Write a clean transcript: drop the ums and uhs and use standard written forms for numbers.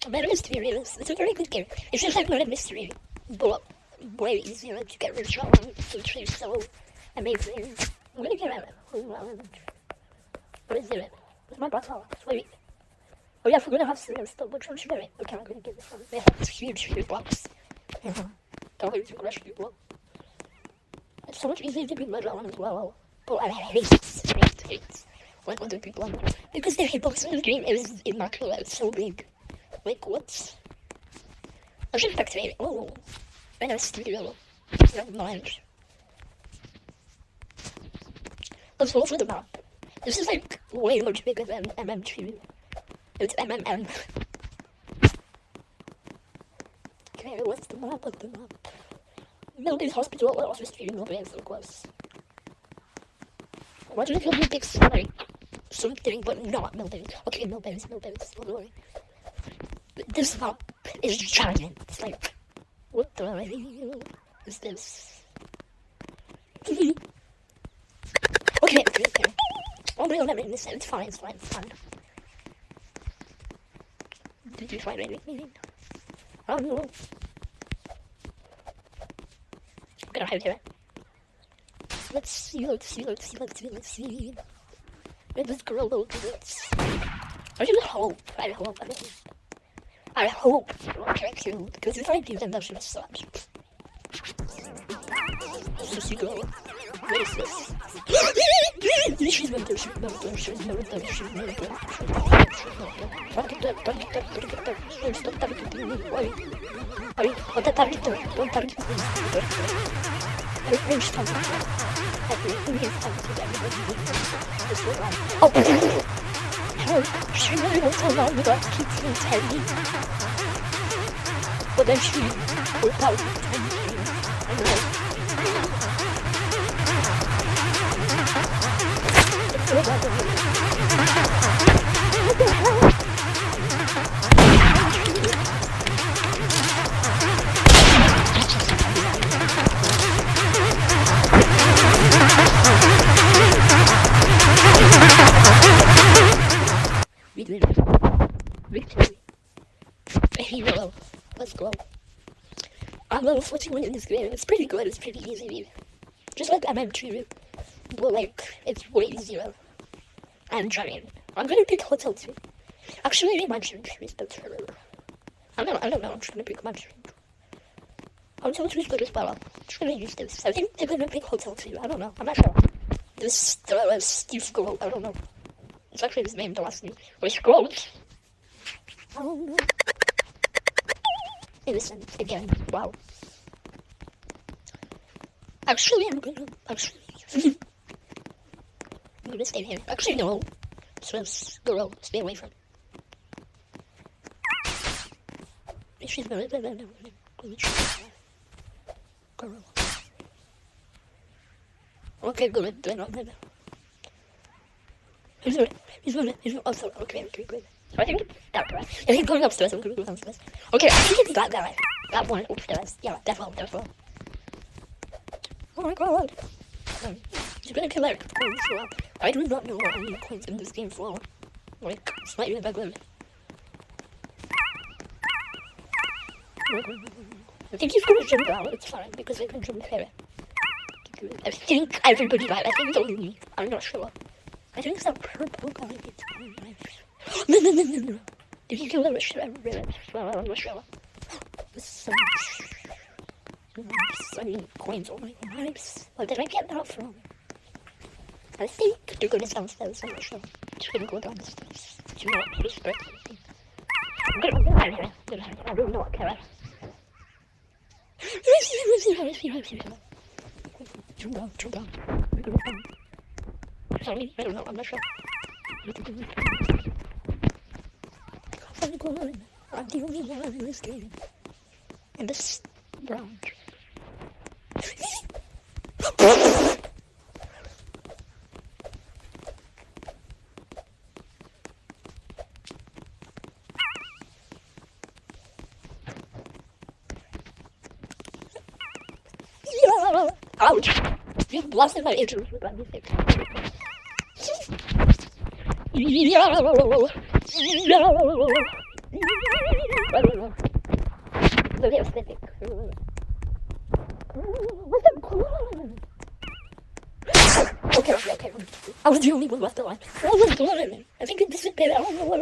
Murder Mystery Realist. It's a very good game. It's just like Murder Mystery, but way easier to get rich on, which is so amazing. I'm gonna get it. What is it? Where's my bottle? Sweet. Oh yeah, we're gonna have cereal still, which one should I? Okay, I'm gonna get this one. They have this huge box. Don't let me crush people. It's so much easier to be murdered on as well. But I hate when other people on there. Because their hitbox in the game is immaculate, it's so big. Like, what? I should activate it. Oh, I know studio. Never mind. Let's go for the map. This is like way much bigger than MM2. It's MMM. Okay, what's the map of the map? Milton's Hospital or Office Street, Milton is so close. Why do you feel like it's like something but not Milton? Okay, Milton's, don't worry. This map is giant. It's like, what the hell is this? Okay. Oh, no, let me miss it. It's fine. Did you find anything? I don't know. I'm gonna hide here. Let's see. Where's this girl though? I just hope. I hope it will catch you, because if I do, then that should suck. Sissy girl. What is this? She's meant to shoot. Don't get that. Stop targeting me. Why? What the target? Don't target me. Oh! She really wants to know without keeping telling. But then she without telling. I know. It's so bad. What the hell? We did it. Victory. Hero. Let's go. I'm level 41 in this game. It's pretty good. It's pretty easy. Just like MM2. But like, it's way easier. And giant. I'm gonna pick Hotel 2. Actually, Mansion 2 is better. I don't know. I'm just gonna pick Mansion 2. Hotel 2 is good as well. I'm just gonna use this. I think they're gonna pick Hotel 2. I don't know. I'm not sure. This Steve Scroll. I don't know. It's actually his name, the last name. Or Scrolls. Oh. Innocent again. Wow. Actually, I'm gonna stay here. Actually, no. Girl, stay away from. She's girl. Okay, good. He's oh, sorry. Okay, good. So I think it's that guy. Yeah, he's going upstairs. I'm going to go downstairs. Okay, I think it's that guy. That one upstairs. Yeah, definitely. Oh my god. He's gonna kill Eric. I do not know what I need coins in this game for. Like, it's not even that good. I think he's gonna jump out. It's fine, because I can jump here. I think everybody died. I think it's only me. I'm not sure. I think it's that purple guy. No. Did you kill the rich? I'm not sure. I mean, coins on my lives. Where did I get that from? I think they're going downstairs. I'm not sure. Just gonna go downstairs. Do you know what? I'm gonna go out here. I don't know what Kara. Jump down. Sorry, I don't know. I'm not sure. I'm the only one in this game. And this brown. Ouch! You blasted my eardrums with that music. Okay, aesthetic. What's that? Okay. I was the only one left alive. I think this is better. I don't know what.